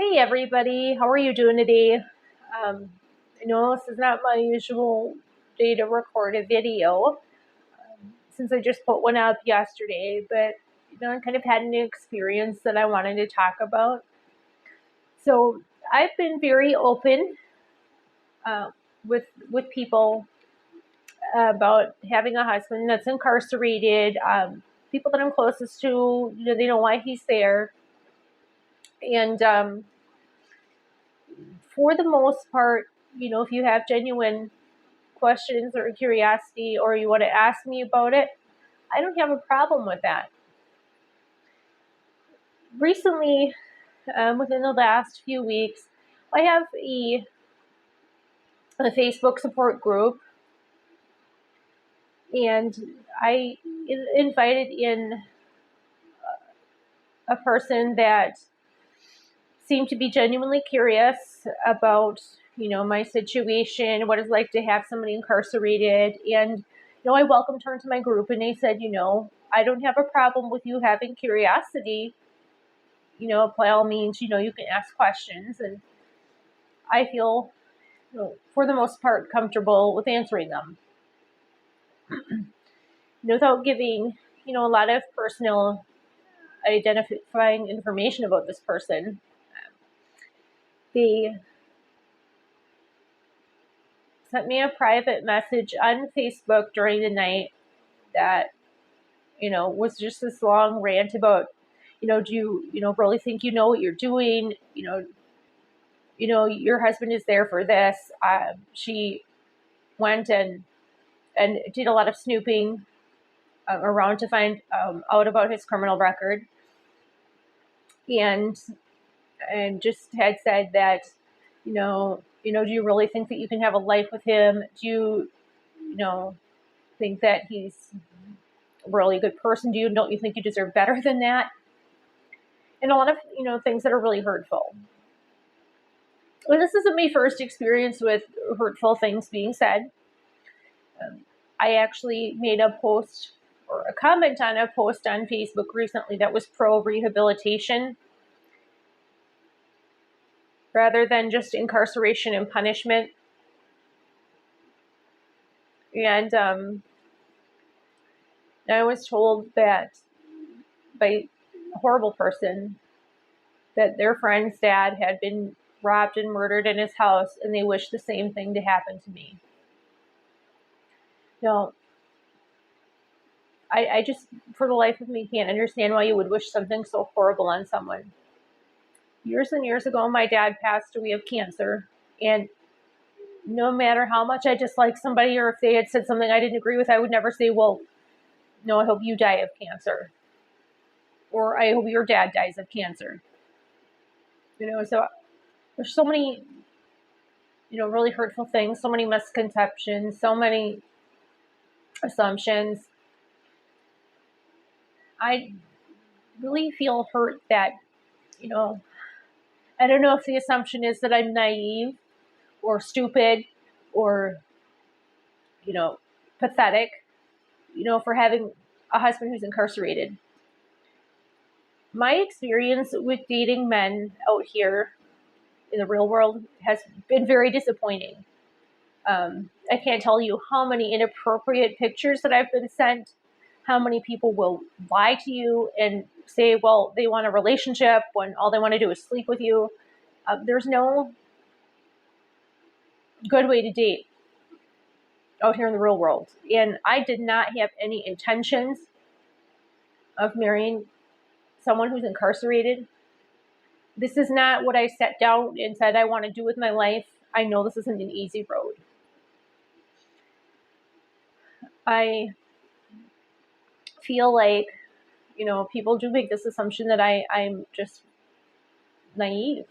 Hey everybody, how are you doing today? I know this is not my usual day to record a video since I just put one up yesterday, but I kind of had an experience that I wanted to talk about. So I've been very open uh, with people about having a husband that's incarcerated. People that I'm closest to, they know why he's there, and for the most part, if you have genuine questions or curiosity or you want to ask me about it, I don't have a problem with that. Recently, within the last few weeks, I have a Facebook support group, and I invited in a person that seemed to be genuinely curious about my situation, what it's like to have somebody incarcerated. And I welcomed her into my group, and they said, I don't have a problem with you having curiosity. By all means, you can ask questions, and I feel, for the most part, comfortable with answering them, without giving, a lot of personal identifying information about this person. They sent me a private message on Facebook during the night that, was just this long rant about, do you, really think you know what you're doing? Your husband is there for this. She went and did a lot of snooping around to find out about his criminal record, and just had said that, do you really think that you can have a life with him? Do you, think that he's a really good person? Don't you think you deserve better than that? And a lot of things that are really hurtful. Well, this isn't my first experience with hurtful things being said. I actually made a post or a comment on a post on Facebook recently that was pro rehabilitation rather than just incarceration and punishment. And I was told that by a horrible person that their friend's dad had been robbed and murdered in his house, and they wished the same thing to happen to me. No, I just, for the life of me, can't understand why you would wish something so horrible on someone. Years and years ago, my dad passed away of cancer, and no matter how much I dislike somebody or if they had said something I didn't agree with, I would never say, well, no, I hope you die of cancer, or I hope your dad dies of cancer. So there's so many, really hurtful things, so many misconceptions, so many assumptions. I really feel hurt that, I don't know if the assumption is that I'm naive or stupid or, pathetic, for having a husband who's incarcerated. My experience with dating men out here in the real world has been very disappointing. I can't tell you how many inappropriate pictures that I've been sent, how many people will lie to you and say, well, they want a relationship when all they want to do is sleep with you. There's no good way to date out here in the real world. And I did not have any intentions of marrying someone who's incarcerated. This is not what I sat down and said I want to do with my life. I know this isn't an easy road. I feel like, people do make this assumption that I'm just naive.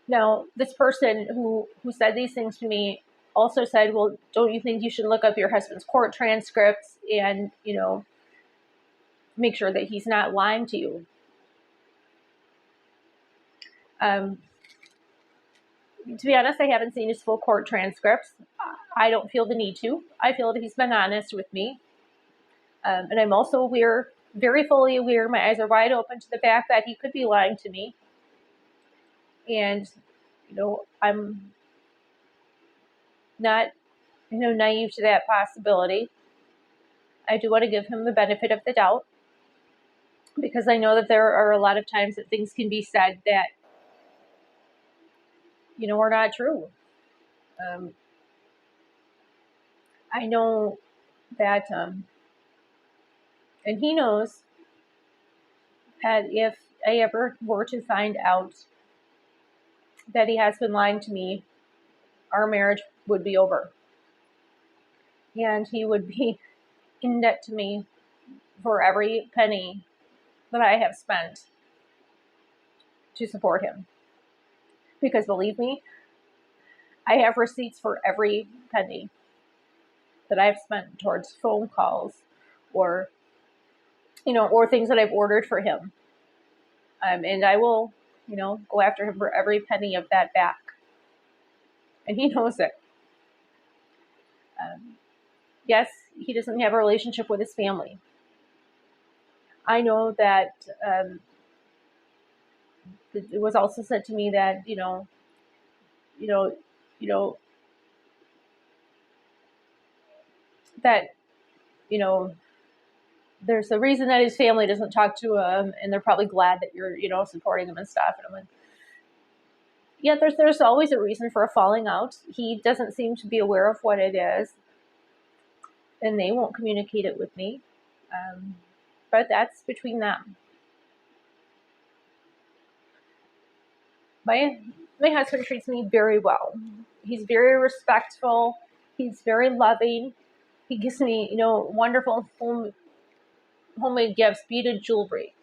Now, this person who said these things to me also said, well, don't you think you should look up your husband's court transcripts and, make sure that he's not lying to you? To be honest, I haven't seen his full court transcripts. I don't feel the need to. I feel that he's been honest with me. And I'm also aware, very fully aware, my eyes are wide open to the fact that he could be lying to me. And, I'm not, naive to that possibility. I do want to give him the benefit of the doubt because I know that there are a lot of times that things can be said that, are not true. Um, I know that, and he knows that if I ever were to find out that he has been lying to me, our marriage would be over. And he would be in debt to me for every penny that I have spent to support him. Because believe me, I have receipts for every penny that I've spent towards phone calls or, or things that I've ordered for him. And I will, go after him for every penny of that back. And he knows it. Yes, he doesn't have a relationship with his family. I know that it was also said to me that, you know, you know, that, you know, there's a reason that his family doesn't talk to him, and they're probably glad that you're, supporting him and stuff. And I'm like, yeah, there's always a reason for a falling out. He doesn't seem to be aware of what it is, and they won't communicate it with me. But that's between them. My husband treats me very well. He's very respectful. He's very loving. He gives me, wonderful homemade gifts, beaded jewelry.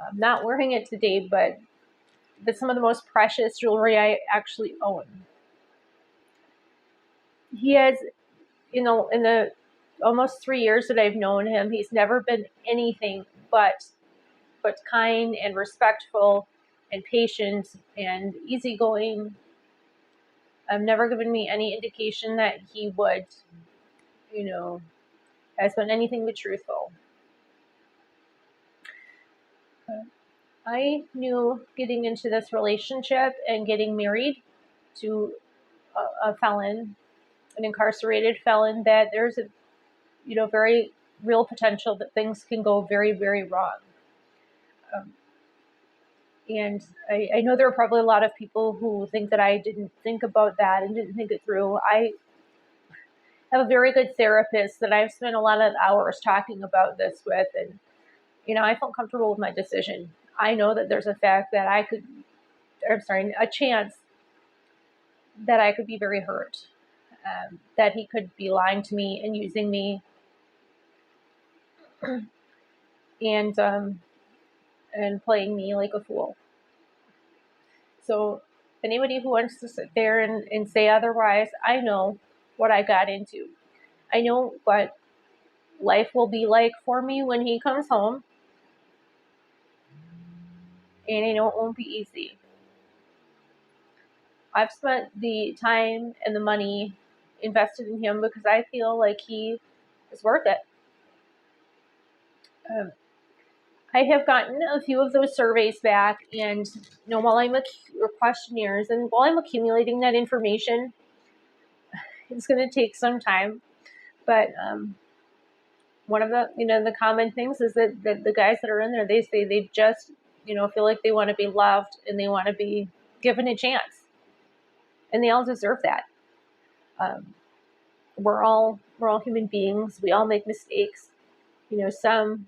I'm not wearing it today, but that's some of the most precious jewelry I actually own. He has, in the almost 3 years that I've known him, he's never been anything but kind and respectful and patient and easygoing. Never given me any indication that he would, has been anything but truthful. I knew getting into this relationship and getting married to a felon, an incarcerated felon, that there's a, very real potential that things can go very, very wrong. Um, and I know there are probably a lot of people who think that I didn't think about that and didn't think it through. I have a very good therapist that I've spent a lot of hours talking about this with, and I felt comfortable with my decision. I know that there's a chance that I could be very hurt, that he could be lying to me and using me, and playing me like a fool. So anybody who wants to sit there and say otherwise, I know what I got into. I know what life will be like for me when he comes home, and I know it won't be easy. I've spent the time and the money invested in him because I feel like he is worth it. Um, I have gotten a few of those surveys back, and while I'm or questionnaires, and while I'm accumulating that information, it's going to take some time. But one of the common things is that the guys that are in there, they say they just feel like they want to be loved and they want to be given a chance, and they all deserve that. Um, we're all human beings. We all make mistakes. Some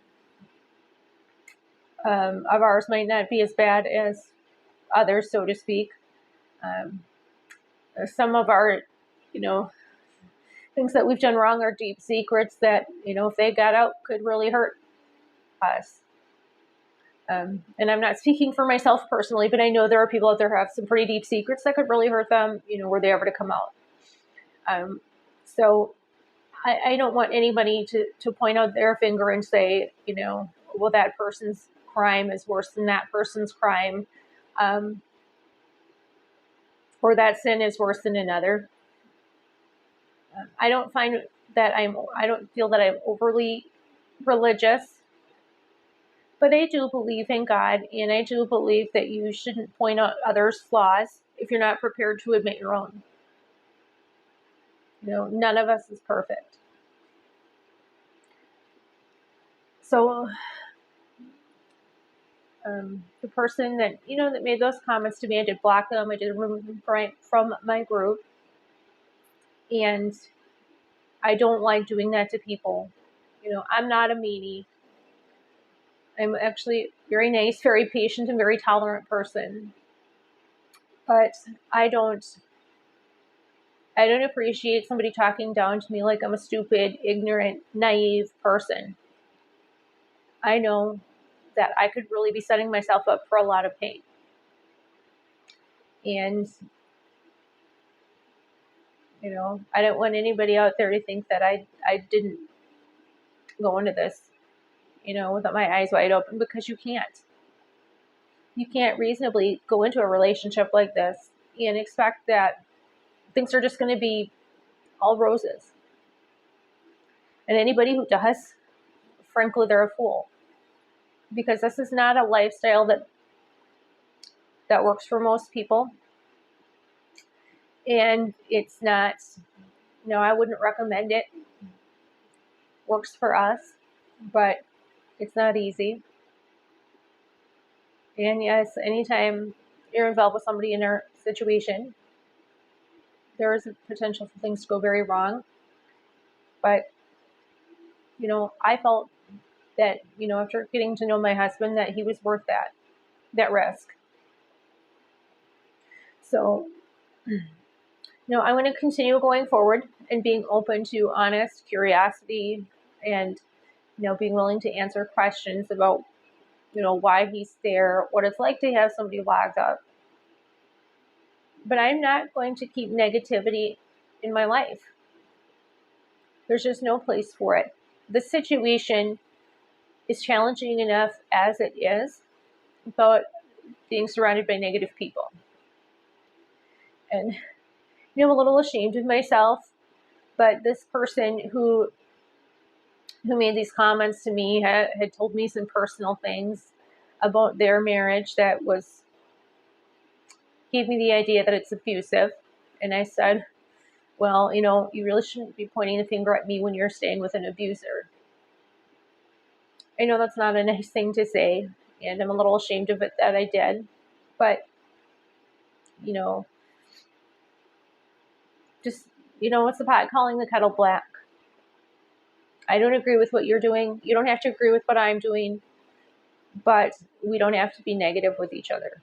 of ours might not be as bad as others, so to speak. Um, some of our, things that we've done wrong are deep secrets that, if they got out, could really hurt us. And I'm not speaking for myself personally, but I know there are people out there who have some pretty deep secrets that could really hurt them, were they ever to come out. So I don't want anybody to point out their finger and say, well, that person's crime is worse than that person's crime, or that sin is worse than another. I don't feel that I'm overly religious. But I do believe in God, and I do believe that you shouldn't point out others' flaws if you're not prepared to admit your own. None of us is perfect. So the person that made those comments to me, I did block them. I did remove them from my group, and I don't like doing that to people. I'm not a meanie. I'm actually very nice, very patient, and very tolerant person. But I don't appreciate somebody talking down to me like I'm a stupid, ignorant, naive person. I know that I could really be setting myself up for a lot of pain. And, I don't want anybody out there to think that I didn't go into this, with my eyes wide open, because you can't. You can't reasonably go into a relationship like this and expect that things are just going to be all roses. And anybody who does, frankly, they're a fool. Because this is not a lifestyle that works for most people. And it's not, I wouldn't recommend it. Works for us, but it's not easy. And yes, anytime you're involved with somebody in our situation, there is a potential for things to go very wrong. But, I felt that, after getting to know my husband, that he was worth that risk. So, I'm going to continue going forward and being open to honest curiosity and, being willing to answer questions about, why he's there, what it's like to have somebody locked up. But I'm not going to keep negativity in my life. There's just no place for it. The situation is challenging enough as it is without being surrounded by negative people. And, I'm a little ashamed of myself, but this person who made these comments to me had told me some personal things about their marriage that gave me the idea that it's abusive. And I said, well, you really shouldn't be pointing the finger at me when you're staying with an abuser. I know that's not a nice thing to say, and I'm a little ashamed of it that I did. But, just, what's the pot calling the kettle black? I don't agree with what you're doing. You don't have to agree with what I'm doing, but we don't have to be negative with each other.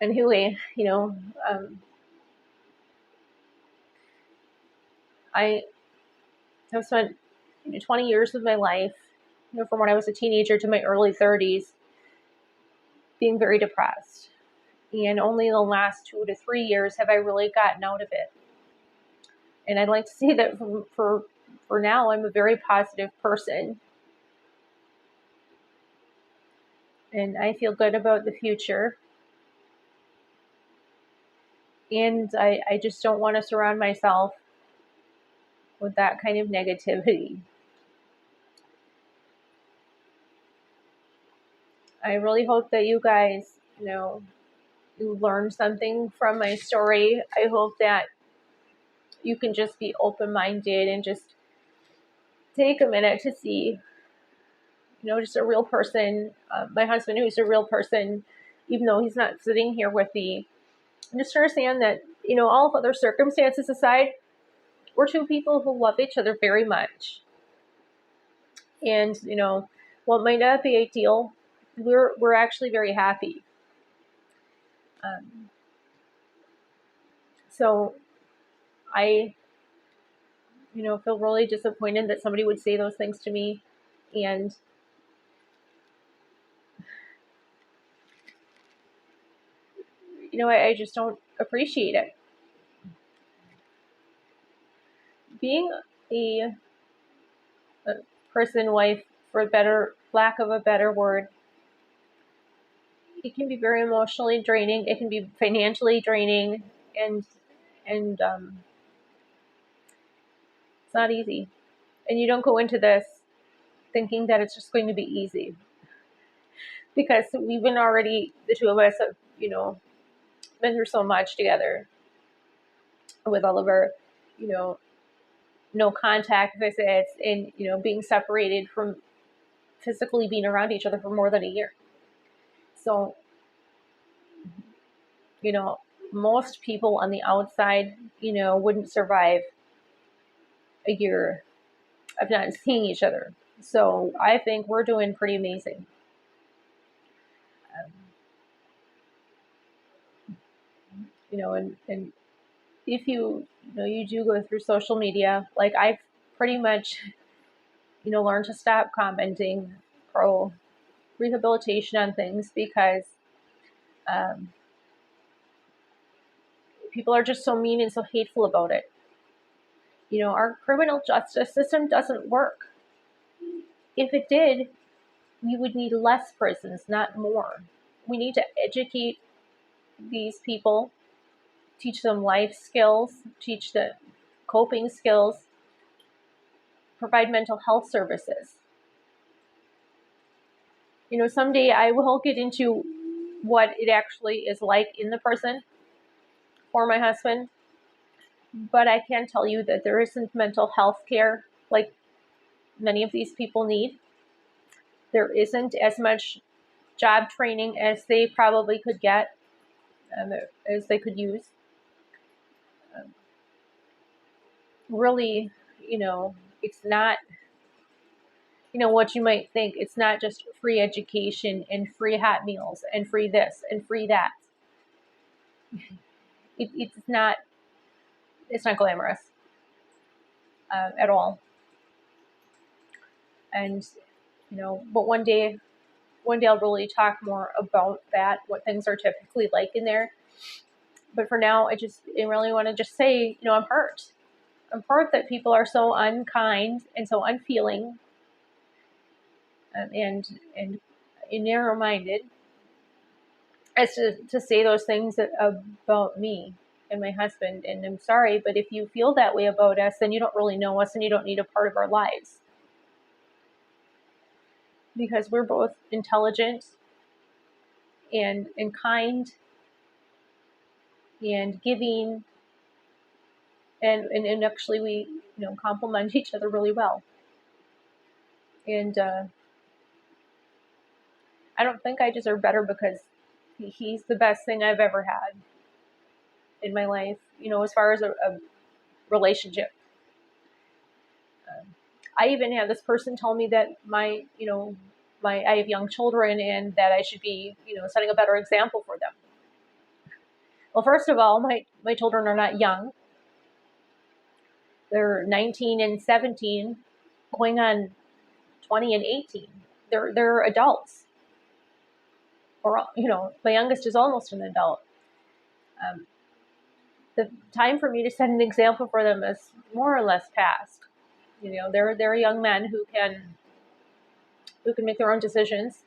Anyway, I have spent 20 years of my life, from when I was a teenager to my early 30s, being very depressed. And only in the last 2 to 3 years have I really gotten out of it. And I'd like to say that for now, I'm a very positive person. And I feel good about the future. And I just don't want to surround myself with that kind of negativity. I really hope that you guys, you learned something from my story. I hope that you can just be open-minded and just take a minute to see, just a real person. My husband, who's a real person, even though he's not sitting here with me. And just understand that, all of other circumstances aside, we're two people who love each other very much. And, while it might not be ideal, we're actually very happy. So I, feel really disappointed that somebody would say those things to me. And I just don't appreciate it. Being a person, wife, for lack of a better word, it can be very emotionally draining. It can be financially draining, and it's not easy. And you don't go into this thinking that it's just going to be easy, because we've been already, the two of us have, been through so much together with all of our, you know, no contact visits and, being separated from physically being around each other for more than a year. So, you know, most people on the outside, wouldn't survive a year of not seeing each other. So I think we're doing pretty amazing. And if you do go through social media, like I've pretty much, learned to stop commenting pro rehabilitation on things, because um, people are just so mean and so hateful about it. Our criminal justice system doesn't work. If it did, we would need less prisons, not more. We need to educate these people, teach them life skills, teach them coping skills, provide mental health services. Someday I will get into what it actually is like in the prison for my husband, but I can tell you that there isn't mental health care like many of these people need. There isn't as much job training as they probably could get, as they could use. Um, Really, it's not, what you might think. It's not just free education and free hot meals and free this and free that. It's not. It's not glamorous at all. And but one day I'll really talk more about that, what things are typically like in there. But for now, I really want to just say, I'm hurt. I'm hurt that people are so unkind and so unfeeling, and narrow-minded as to say those things about me and my husband. And I'm sorry, but if you feel that way about us, then you don't really know us and you don't need a part of our lives. Because we're both intelligent and kind and giving, and actually we complement each other really well. And I don't think I deserve better, because he's the best thing I've ever had in my life, as far as a relationship. I even had this person tell me that I have young children and that I should be, setting a better example for them. Well, first of all, my children are not young. They're 19 and 17, going on 20 and 18. They're adults. Or, my youngest is almost an adult. Um, the time for me to set an example for them is more or less past. They're young men who can make their own decisions.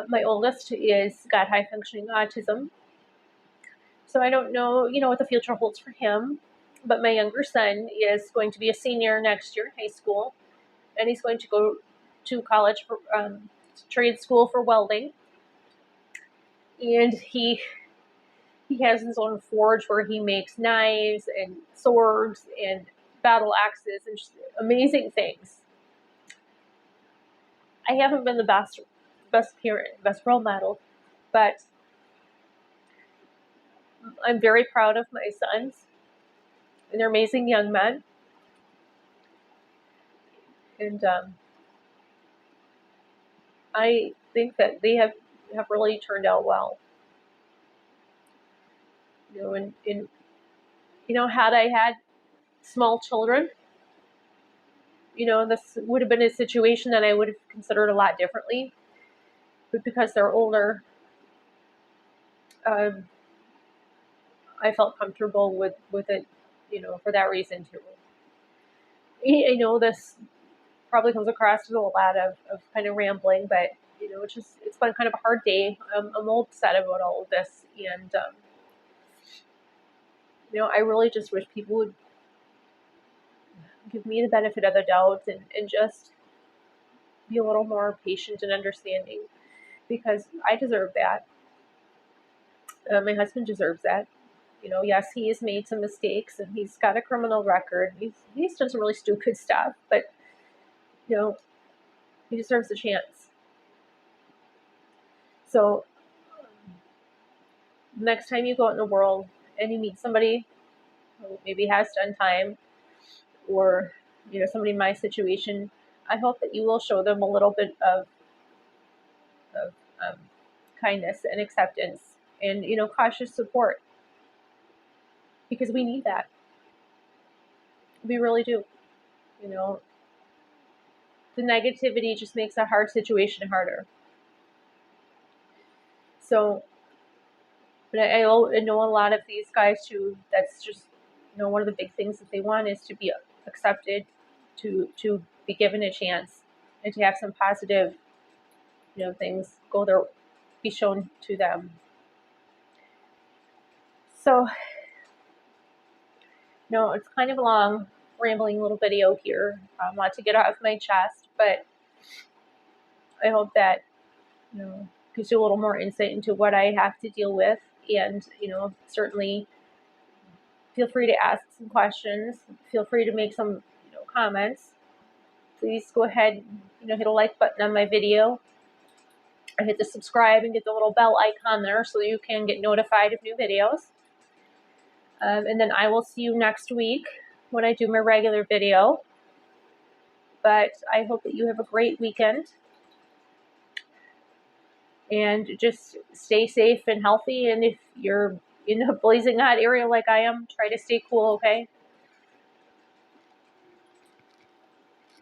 My oldest is got high functioning autism, so I don't know, what the future holds for him. But my younger son is going to be a senior next year in high school, and he's going to go to college for trade school for welding. And he has his own forge where he makes knives and swords and battle axes and just amazing things. I haven't been the best parent, best role model, but I'm very proud of my sons, and they're amazing young men. And I think that they have really turned out well. And had I had small children, this would have been a situation that I would have considered a lot differently. But because they're older, um, I felt comfortable with it, for that reason too. I know this probably comes across as a lot of kind of rambling, but it's been kind of a hard day. I'm all upset about all of this, and I really just wish people would give me the benefit of the doubt and just be a little more patient and understanding, because I deserve that. My husband deserves that. Yes, he has made some mistakes and he's got a criminal record. He's done some really stupid stuff, but you know, he deserves a chance. So next time you go out in the world and you meet somebody who maybe has done time, or somebody in my situation, I hope that you will show them a little bit of kindness and acceptance, and cautious support, because we need that. We really do. You know, the negativity just makes a hard situation harder. So, but I know a lot of these guys who, that's just one of the big things that they want is to be accepted, to be given a chance, and to have some positive things be shown to them. So it's kind of a long, rambling little video here. A lot to get off my chest, but I hope that gives you a little more insight into what I have to deal with, and certainly feel free to ask some questions. Feel free to make some comments. Please go ahead, hit a like button on my video, or hit the subscribe and get the little bell icon there so you can get notified of new videos. And then I will see you next week when I do my regular video. But I hope that you have a great weekend, and just stay safe and healthy. And if you're in a blazing hot area like I am, try to stay cool, okay?